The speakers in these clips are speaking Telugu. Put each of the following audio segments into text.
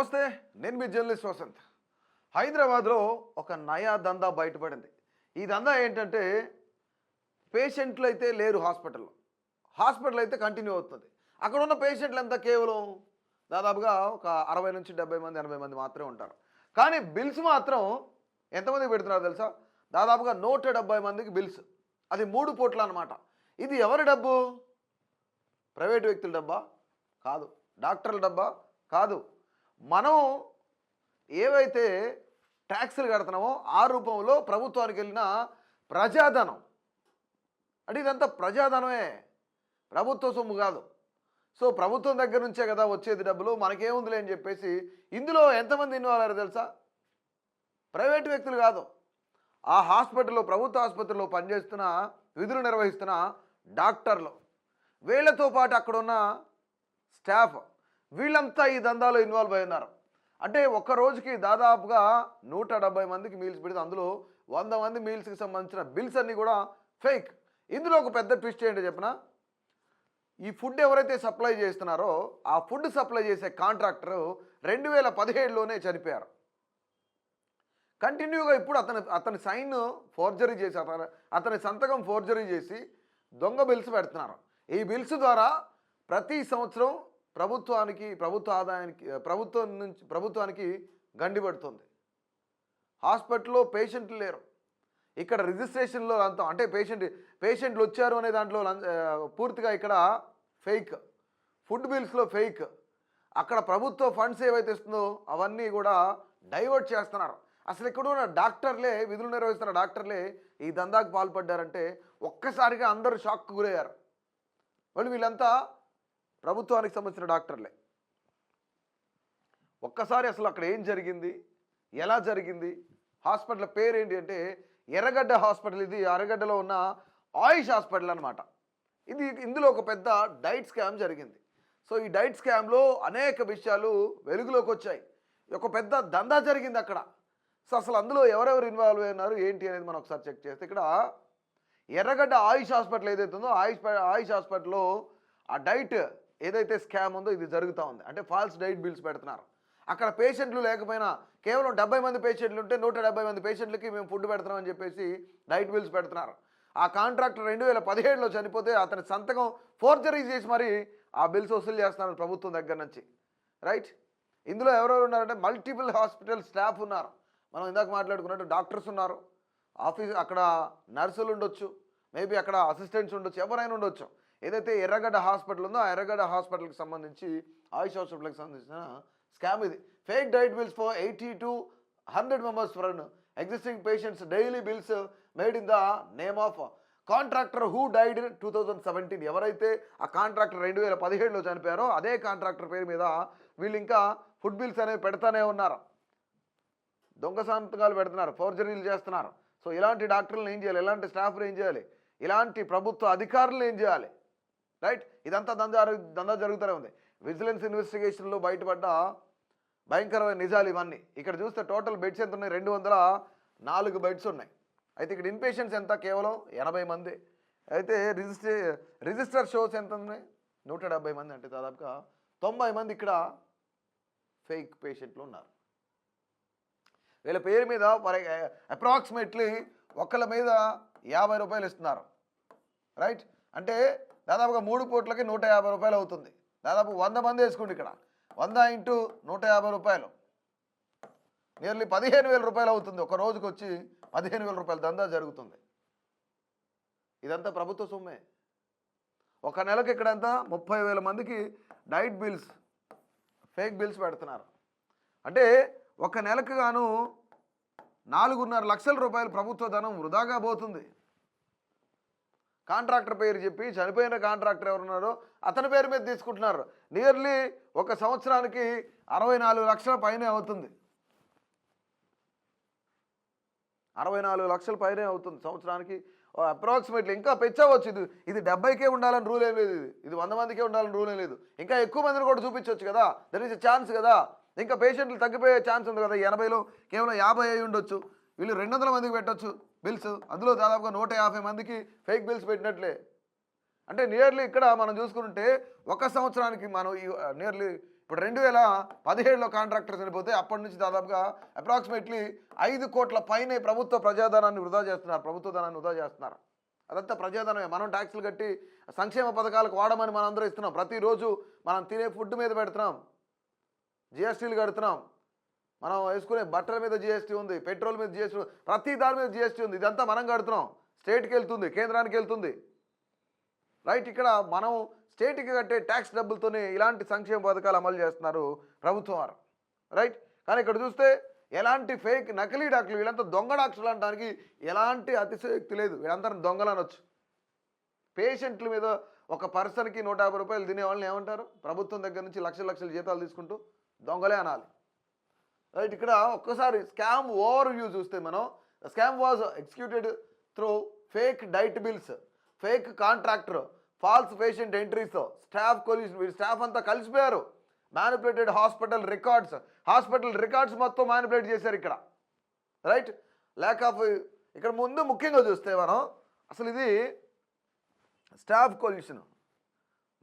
నమస్తే. నేను మీ జర్నలిస్ట్ వసంత్. హైదరాబాద్లో ఒక నయా దందా బయటపడింది. ఈ దందా ఏంటంటే పేషెంట్లు అయితే లేరు హాస్పిటల్లో. హాస్పిటల్ అయితే కంటిన్యూ అవుతుంది. అక్కడ ఉన్న పేషెంట్లు ఎంత కేవలం దాదాపుగా ఒక 60 నుంచి 70 మంది 80 మంది మాత్రమే ఉంటారు. కానీ బిల్స్ మాత్రం ఎంతమందికి పెడుతున్నారు తెలుసా? దాదాపుగా 170 మందికి బిల్స్. అది 3 పూట్ల అనమాట. ఇది ఎవరి డబ్బు? ప్రైవేటు వ్యక్తుల డబ్బా? కాదు. డాక్టర్ల డబ్బా? కాదు. మనం ఏవైతే ట్యాక్సులు కడుతున్నామో ఆ రూపంలో ప్రభుత్వానికి వెళ్ళిన ప్రజాధనం. అంటే ఇదంతా ప్రజాధనమే, ప్రభుత్వ సొమ్ము కాదు. సో ప్రభుత్వం దగ్గర నుంచే కదా వచ్చేది డబ్బులు, మనకేముందిలే అని చెప్పేసి ఇందులో ఎంతమంది ఇన్వాల్వ్ అయ్యారు తెలుసా? ప్రైవేటు వ్యక్తులు కాదు. ఆ హాస్పిటల్లో, ప్రభుత్వ ఆసుపత్రిలో పనిచేస్తున్న, విధులు నిర్వహిస్తున్న డాక్టర్లు, వీళ్ళతో పాటు అక్కడ ఉన్న స్టాఫ్, వీళ్ళంతా ఈ దందాలో ఇన్వాల్వ్ అయి ఉన్నారు. అంటే ఒక్క రోజుకి దాదాపుగా 170 మందికి మీల్స్ పెడితే అందులో 100 మంది మీల్స్కి సంబంధించిన బిల్స్ అన్నీ కూడా ఫేక్. ఇందులో ఒక పెద్ద ట్విస్ట్ ఏంటో చెప్పిన, ఈ ఫుడ్ ఎవరైతే సప్లై చేస్తున్నారో ఆ ఫుడ్ సప్లై చేసే కాంట్రాక్టరు 2017లోనే చనిపోయారు. కంటిన్యూగా ఇప్పుడు అతని సైన్ ఫోర్జరీ చేసి, అతని సంతకం ఫోర్జరీ చేసి దొంగ బిల్స్ పెడుతున్నారు. ఈ బిల్స్ ద్వారా ప్రతి సంవత్సరం ప్రభుత్వానికి గండి పడుతుంది. హాస్పిటల్లో పేషెంట్లు లేరు. ఇక్కడ రిజిస్ట్రేషన్లో అంతా అంటే పేషెంట్లు వచ్చారు అనే దాంట్లో పూర్తిగా ఇక్కడ ఫేక్. Food బిల్స్లో fake. అక్కడ ప్రభుత్వ ఫండ్స్ ఏవైతే ఇస్తుందో అవన్నీ కూడా డైవర్ట్ చేస్తున్నారు. అసలు ఇక్కడ ఉన్న డాక్టర్లే, విధులు నిర్వహిస్తున్న డాక్టర్లే ఈ దందాకు పాల్పడ్డారంటే ఒక్కసారిగా అందరూ షాక్కు గురయ్యారు. వాళ్ళు వీళ్ళంతా ప్రభుత్వానికి సంబంధించిన డాక్టర్లే. ఒక్కసారి అసలు అక్కడ ఏం జరిగింది, ఎలా జరిగింది, హాస్పిటల్ పేరు ఏంటి అంటే ఎర్రగడ్డ హాస్పిటల్. ఇది ఎర్రగడ్డలో ఉన్న ఆయుష్ హాస్పిటల్ అనమాట. ఇందులో ఒక పెద్ద డైట్ స్కామ్ జరిగింది. సో ఈ డైట్ స్కామ్లో అనేక విషయాలు వెలుగులోకి వచ్చాయి. ఒక పెద్ద దందా జరిగింది అక్కడ. సో అసలు అందులో ఎవరెవరు ఇన్వాల్వ్ అయినారు ఏంటి అనేది మనం ఒకసారి చెక్ చేస్తే, ఇక్కడ ఎర్రగడ్డ ఆయుష్ హాస్పిటల్ ఏదైతే ఉందో ఆయుష్ హాస్పిటల్లో ఆ డైట్ ఏదైతే స్కామ్ ఉందో ఇది జరుగుతూ ఉంది. అంటే ఫాల్స్ డైట్ బిల్స్ పెడుతున్నారు. అక్కడ పేషెంట్లు లేకపోయినా కేవలం 70 మంది పేషెంట్లు ఉంటే 170 మంది పేషెంట్లకి మేము ఫుడ్ పెడుతున్నామని చెప్పేసి డైట్ బిల్స్ పెడుతున్నారు. ఆ కాంట్రాక్టర్ 2017లో చనిపోతే అతని సంతకం ఫోర్జరీ చేసి మరి ఆ బిల్స్ వసూలు చేస్తున్నారు ప్రభుత్వం దగ్గర నుంచి. రైట్. ఇందులో ఎవరెవరు ఉన్నారంటే మల్టిపుల్ హాస్పిటల్ స్టాఫ్ ఉన్నారు. మనం ఇందాక మాట్లాడుకున్నట్టు డాక్టర్స్ ఉన్నారు, అక్కడ నర్సులు ఉండొచ్చు, మేబీ అక్కడ అసిస్టెంట్స్ ఉండొచ్చు, ఎవరైనా ఉండొచ్చు. ఏదైతే ఎర్రగడ్డ హాస్పిటల్ ఉందో ఆ ఎర్రగడ్డ హాస్పిటల్కి సంబంధించి, ఆయుష్ హాస్పిటల్కి సంబంధించిన స్కామ్ ఇది. Fake diet bills for 80 to 100 members for existing patients daily bills made in the name of contractor who died in 2017. ఎవరైతే ఆ కాంట్రాక్టర్ 2017లో చనిపోయారో అదే కాంట్రాక్టర్ పేరు మీద వీళ్ళు ఇంకా ఫుడ్ బిల్స్ అనేవి పెడతానే ఉన్నారు. దొంగ సంతకాలు పెడుతున్నారు, ఫోర్జరీలు చేస్తున్నారు. సో ఇలాంటి డాక్టర్లను ఏం చేయాలి, ఇలాంటి స్టాఫ్లు ఏం చేయాలి, ఇలాంటి ప్రభుత్వ అధికారులను ఏం చేయాలి? రైట్. ఇదంతా దందా జరుగుతూనే ఉంది. విజిలెన్స్ ఇన్వెస్టిగేషన్లో బయటపడ్డ భయంకరమైన నిజాలు ఇవన్నీ. ఇక్కడ చూస్తే టోటల్ బెడ్స్ ఎంత ఉన్నాయి? 204 బెడ్స్ ఉన్నాయి. అయితే ఇక్కడ ఇన్పేషెంట్స్ ఎంత? కేవలం 80 మంది. అయితే రిజిస్టర్ షోస్ ఎంత ఉన్నాయి? 170 మంది. అంటే దాదాపుగా 90 మంది ఇక్కడ ఫేక్ పేషెంట్లు ఉన్నారు. వీళ్ళ పేరు మీద అప్రాక్సిమేట్లీ ఒకళ్ళ మీద 50 రూపాయలు ఇస్తున్నారు. రైట్. అంటే దాదాపుగా 3 పూట్లకి 150 రూపాయలు అవుతుంది. దాదాపు 100 మంది వేసుకోండి. ఇక్కడ 100 × 150 రూపాయలు, నియర్లీ 15,000 రూపాయలు అవుతుంది. ఒక రోజుకి వచ్చి 15,000 రూపాయలు దందా జరుగుతుంది. ఇదంతా ప్రభుత్వ సొమ్మే. ఒక నెలకు ఇక్కడ అంతా 30,000 మందికి డైట్ బిల్స్, ఫేక్ బిల్స్ పెడుతున్నారు. అంటే ఒక నెలకు గాను 4.5 లక్షల రూపాయలు ప్రభుత్వ ధనం వృధాగా పోతుంది. కాంట్రాక్టర్ పేరు చెప్పి చనిపోయిన కాంట్రాక్టర్ ఎవరున్నారో అతని పేరు మీద తీసుకుంటున్నారు. నియర్లీ ఒక సంవత్సరానికి 64 లక్షల పైనే అవుతుంది. 64 లక్షల పైనే అవుతుంది సంవత్సరానికి అప్రాక్సిమేట్లీ. ఇంకా పెంచవచ్చు. ఇది 70కే ఉండాలని రూల్ ఏం లేదు. ఇది 100 మందికే ఉండాలని రూల్ ఏం లేదు. ఇంకా ఎక్కువ మందిని కూడా చూపించవచ్చు కదా. దర్ ఈజ్ ఎ ఛాన్స్ కదా. ఇంకా పేషెంట్లు తగ్గిపోయే ఛాన్స్ ఉంది కదా. 80లో కేవలం 50 అయి ఉండొచ్చు. వీళ్ళు 200 మందికి పెట్టచ్చు బిల్స్. అందులో దాదాపుగా 150 మందికి ఫేక్ బిల్స్ పెట్టినట్లే. అంటే నియర్లీ ఇక్కడ మనం చూసుకుంటే ఒక సంవత్సరానికి మనం నియర్లీ ఇప్పుడు 2017లో కాంట్రాక్టర్ చనిపోతే అప్పటి నుంచి దాదాపుగా అప్రాక్సిమేట్లీ 5 కోట్ల పైనే ప్రభుత్వ ప్రజాధనాన్ని వృధా చేస్తున్నారు, ప్రభుత్వ ధనాన్ని వృధా చేస్తున్నారు. అదంతా ప్రజాధనమే. మనం ట్యాక్సులు కట్టి సంక్షేమ పథకాలకు వాడమని మనం అందరూ ఇస్తున్నాం. ప్రతిరోజు మనం తినే ఫుడ్ మీద పెడుతున్నాం, జిఎస్టీలు కడుతున్నాం, మనం వేసుకునే బట్టల మీద జిఎస్టీ ఉంది, పెట్రోల్ మీద జిఎస్టీ ఉంది, ప్రతి దాని మీద జిఎస్టీ ఉంది. ఇదంతా మనం కడుతున్నాం, స్టేట్కి వెళ్తుంది, కేంద్రానికి వెళ్తుంది. రైట్, ఇక్కడ మనం స్టేట్కి కట్టే ట్యాక్స్ డబ్బులతోనే ఇలాంటి సంక్షేమ పథకాలు అమలు చేస్తున్నారు ప్రభుత్వం వారు. రైట్, కానీ ఇక్కడ చూస్తే ఎలాంటి ఫేక్ నకిలీ డాక్టర్లు, వీళ్ళంతా దొంగ డాక్టర్లు అనడానికి ఎలాంటి అతిశయోక్తి లేదు. వీళ్ళంతా దొంగలు అనొచ్చు. పేషెంట్ల మీద ఒక పర్సన్కి 150 రూపాయలు తినే వాళ్ళని ఏమంటారు? ప్రభుత్వం దగ్గర నుంచి లక్షల లక్షల జీతాలు తీసుకుంటూ దొంగలే అనాలి. రైట్, ఇక్కడ ఒక్కసారి స్కామ్ ఓవర్ వ్యూ చూస్తే మనం, scam was executed through fake diet bills, fake contractor, false patient entries, staff collusion. వీళ్ళు స్టాఫ్ అంతా కలిసిపోయారు. మ్యానిపులేటెడ్ హాస్పిటల్ రికార్డ్స్ మొత్తం మ్యానిపులేట్ చేశారు ఇక్కడ. రైట్, ల్యాక్ ఆఫ్, ఇక్కడ ముందు ముఖ్యంగా చూస్తే మనం అసలు ఇది స్టాఫ్ కొల్యూషన్.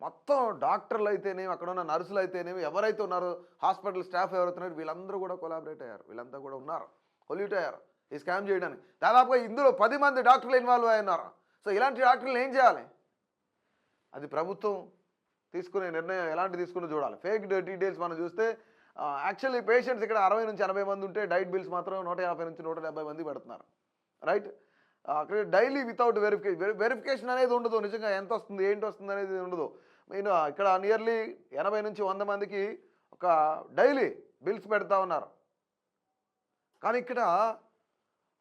మొత్తం డాక్టర్లు అయితేనేమి, అక్కడ ఉన్న నర్సులు అయితేనేమి, ఎవరైతే ఉన్నారో హాస్పిటల్ స్టాఫ్ ఎవరైతే ఉన్నారో వీళ్ళందరూ కూడా కొలాబరేట్ అయ్యారు, వీళ్ళంతా కూడా ఉన్నారు, కొల్యూట్ అయ్యారు ఈ స్కామ్ చేయడానికి. దాదాపుగా ఇందులో 10 మంది డాక్టర్లు ఇన్వాల్వ్ అయి ఉన్నారు. సో ఇలాంటి డాక్టర్లు ఏం చేయాలి? అది ప్రభుత్వం తీసుకునే నిర్ణయం ఎలాంటి తీసుకుని చూడాలి. ఫేక్ డీటెయిల్స్ మనం చూస్తే యాక్చువల్లీ పేషెంట్స్ ఇక్కడ 60 నుంచి 80 మంది ఉంటే డైట్ బిల్స్ మాత్రం 150 నుంచి 170 మంది పెడుతున్నారు. రైట్, అక్కడ డైలీ వితౌట్ వెరిఫికేషన్ అనేది ఉండదు. నిజంగా ఎంత వస్తుంది ఏంటి వస్తుంది అనేది ఉండదు. నేను ఇక్కడ నియర్లీ 80 నుంచి 100 మందికి ఒక డైలీ బిల్స్ పెడతా ఉన్నారు. కానీ ఇక్కడ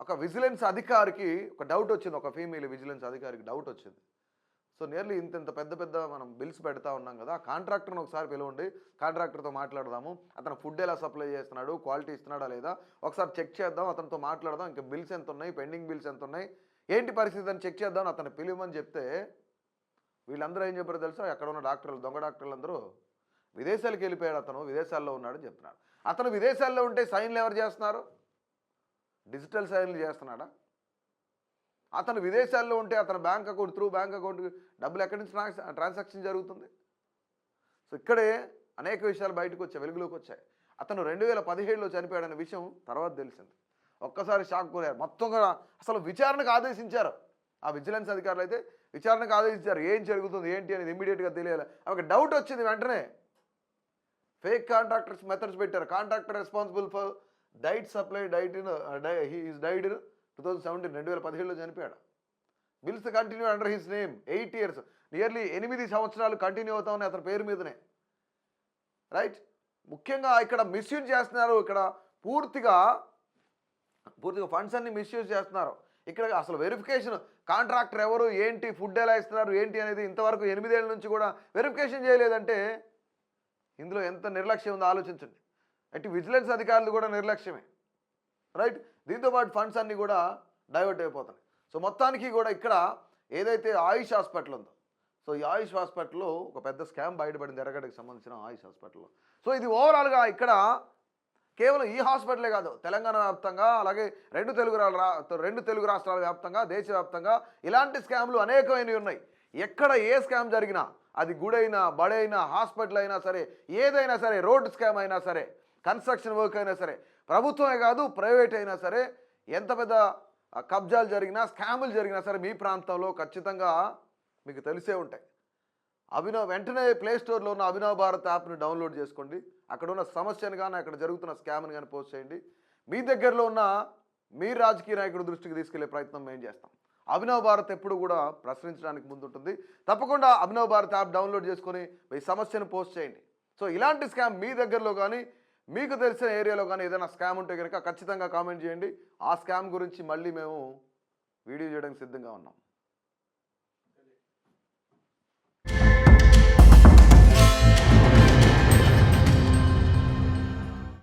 ఒక విజిలెన్స్ అధికారికి ఒక డౌట్ వచ్చింది, ఒక ఫీమేల్ విజిలెన్స్ అధికారికి డౌట్ వచ్చింది. సో నియర్లీ ఇంత పెద్ద మనం బిల్స్ పెడతా ఉన్నాం కదా, కాంట్రాక్టర్ని ఒకసారి పిలవండి, కాంట్రాక్టర్తో మాట్లాడదాము, అతను ఫుడ్ ఎలా సప్లై చేస్తున్నాడు, క్వాలిటీ ఇస్తున్నాడా లేదా ఒకసారి చెక్ చేద్దాం, అతనితో మాట్లాడదాం, ఇంకా బిల్స్ ఎంత ఉన్నాయి, పెండింగ్ బిల్స్ ఎంత ఉన్నాయి, ఏంటి పరిస్థితి అని చెక్ చేద్దాం అతను పిలువమని చెప్తే వీళ్ళందరూ ఏం చెప్పారో తెలుసా? అక్కడ ఉన్న డాక్టర్లు, దొంగ డాక్టర్లు అందరూ విదేశాలకు వెళ్ళిపోయాడు, అతను విదేశాల్లో ఉన్నాడని చెప్తున్నాడు. అతను విదేశాల్లో ఉంటే సైన్లు ఎవరు చేస్తున్నారు? డిజిటల్ సైన్లు చేస్తున్నాడా? అతను విదేశాల్లో ఉంటే అతను bank account through bank account డబ్బులు ఎక్కడి నుంచి ట్రాన్సాక్షన్ జరుగుతుంది? సో ఇక్కడే అనేక విషయాలు బయటకు వచ్చాయి, వెలుగులోకి వచ్చాయి. అతను 2017లో చనిపోయాడనే విషయం తర్వాత తెలిసింది. ఒక్కసారి షాక్ కోరారు. మొత్తం కూడా అసలు విచారణకు ఆదేశించారు. ఆ విజిలెన్స్ అధికారులు అయితే విచారణకు ఆదేశించారు. ఏం జరుగుతుంది ఏంటి అనేది ఇమ్మీడియట్గా తెలియాలి. ఒక డౌట్ వచ్చింది, వెంటనే ఫేక్ కాంట్రాక్టర్స్ మెథడ్స్ పెట్టారు. Contractor responsible for diet supply diet he is died in 2017, 2017లో చనిపోయాడు. Bills continue under his name 8 years, nearly 8 సంవత్సరాలు కంటిన్యూ అవుతా ఉన్నాయి అతని పేరు మీదనే. రైట్, ముఖ్యంగా ఇక్కడ మిస్యూజ్ చేస్తున్నారు. ఇక్కడ పూర్తిగా ఫండ్స్ అన్ని మిస్యూజ్ చేస్తున్నారు. ఇక్కడ అసలు వెరిఫికేషన్, కాంట్రాక్టర్ ఎవరు, ఏంటి, ఫుడ్ ఎలా ఇస్తున్నారు ఏంటి అనేది ఇంతవరకు 8 ఏళ్ళ నుంచి కూడా వెరిఫికేషన్ చేయలేదంటే ఇందులో ఎంత నిర్లక్ష్యం ఉందో ఆలోచించండి. అంటే విజిలెన్స్ అధికారులు కూడా నిర్లక్ష్యమే. రైట్, దీంతోపాటు ఫండ్స్ అన్నీ కూడా డైవర్ట్ అయిపోతాయి. సో మొత్తానికి కూడా ఇక్కడ ఏదైతే ఆయుష్ హాస్పిటల్ ఉందో, సో ఈ ఆయుష్ హాస్పిటల్లో ఒక పెద్ద స్కామ్ బయటపడింది, ఎర్రగడ్డకి సంబంధించిన ఆయుష్ హాస్పిటల్లో. సో ఇది ఓవరాల్గా ఇక్కడ కేవలం ఈ హాస్పిటలే కాదు, తెలంగాణ వ్యాప్తంగా, అలాగే రెండు తెలుగు రాష్ట్రాల వ్యాప్తంగా, దేశవ్యాప్తంగా ఇలాంటి స్కామ్లు అనేకమైనవి ఉన్నాయి. ఎక్కడ ఏ స్కామ్ జరిగినా, అది గుడైనా, బడైనా, హాస్పిటల్ అయినా సరే, ఏదైనా సరే, రోడ్ స్కామ్ అయినా సరే, కన్స్ట్రక్షన్ వర్క్ అయినా సరే, ప్రభుత్వమే కాదు ప్రైవేట్ అయినా సరే, ఎంత పెద్ద కబ్జాలు జరిగినా, స్కాములు జరిగినా సరే మీ ప్రాంతంలో ఖచ్చితంగా మీకు తెలిసే ఉంటాయి. వెంటనే ప్లే స్టోర్లో ఉన్న అభినవ్ భారత్ యాప్ని డౌన్లోడ్ చేసుకోండి. అక్కడ ఉన్న సమస్యను కానీ, అక్కడ జరుగుతున్న స్కామ్ని కానీ పోస్ట్ చేయండి. మీ దగ్గరలో ఉన్న మీ రాజకీయ నాయకుడి దృష్టికి తీసుకెళ్లే ప్రయత్నం మేము చేస్తాం. అభినవ్ భారత్ ఎప్పుడు కూడా ప్రశ్నించడానికి ముందుంటుంది. తప్పకుండా అభినవ్ భారత్ యాప్ డౌన్లోడ్ చేసుకొని మీ సమస్యను పోస్ట్ చేయండి. సో ఇలాంటి స్కామ్ మీ దగ్గరలో కానీ, మీకు తెలిసిన ఏరియాలో కానీ ఏదైనా స్కామ్ ఉంటే కనుక ఖచ్చితంగా కామెంట్ చేయండి. ఆ స్కామ్ గురించి మళ్ళీ మేము వీడియో చేయడానికి సిద్ధంగా ఉన్నాం.